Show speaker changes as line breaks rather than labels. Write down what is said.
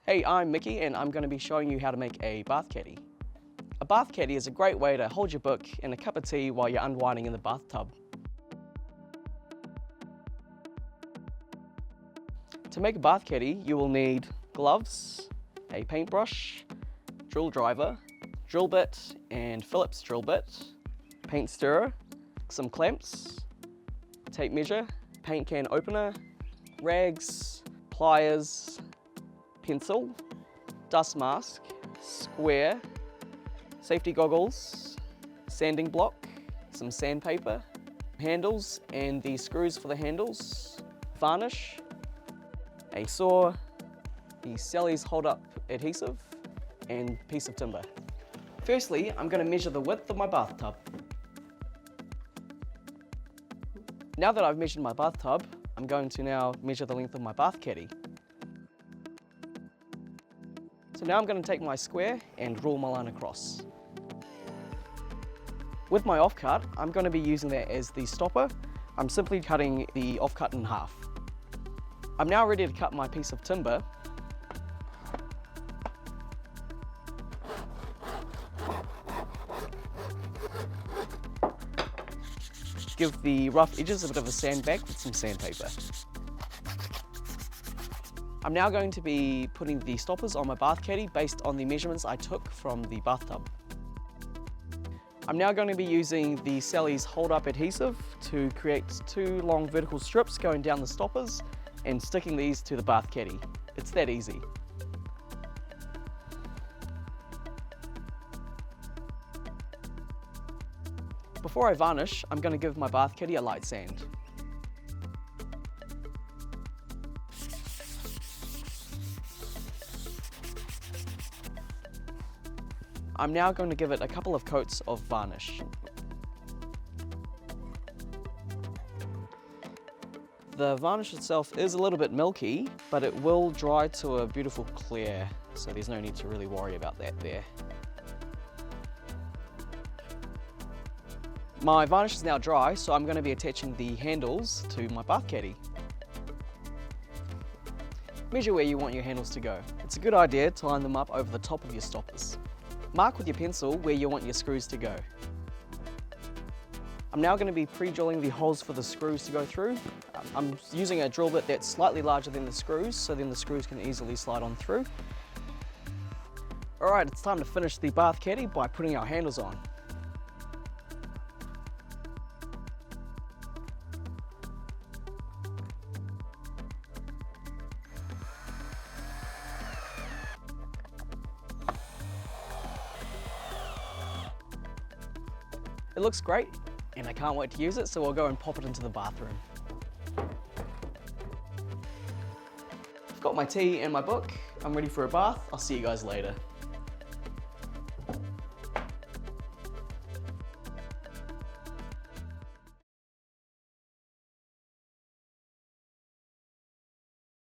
Hey, I'm Mickey and I'm going to be showing you how to make a bath caddy. A bath caddy is a great way to hold your book and a cup of tea while you're unwinding in the bathtub. To make a bath caddy, you will need gloves, a paintbrush, drill driver, drill bit and Phillips drill bit, paint stirrer, some clamps, tape measure, paint can opener, rags, pliers, pencil, dust mask, square, safety goggles, sanding block, some sandpaper, handles and the screws for the handles, varnish, a saw, the Selleys Hold Up adhesive, and piece of timber. Firstly, I'm going to measure the width of my bathtub. Now that I've measured my bathtub, I'm going to now measure the length of my bath caddy. So now I'm going to take my square and draw my line across. With my offcut, I'm going to be using that as the stopper. I'm simply cutting the offcut in half. I'm now ready to cut my piece of timber. Give the rough edges a bit of a sandbag with some sandpaper. I'm now going to be putting the stoppers on my bath caddy based on the measurements I took from the bathtub. I'm now going to be using the Selleys Hold Up adhesive to create 2 long vertical strips going down the stoppers and sticking these to the bath caddy. It's that easy. Before I varnish, I'm going to give my bath caddy a light sand. I'm now going to give it a couple of coats of varnish. The varnish itself is a little bit milky, but it will dry to a beautiful clear, so there's no need to really worry about that there. My varnish is now dry, so I'm going to be attaching the handles to my bath caddy. Measure where you want your handles to go. It's a good idea to line them up over the top of your stoppers. Mark with your pencil where you want your screws to go. I'm now going to be pre-drilling the holes for the screws to go through. I'm using a drill bit that's slightly larger than the screws, so then the screws can easily slide on through. Alright, it's time to finish the bath caddy by putting our handles on. It looks great, and I can't wait to use it, so we'll go and pop it into the bathroom. I've got my tea and my book. I'm ready for a bath. I'll see you guys later.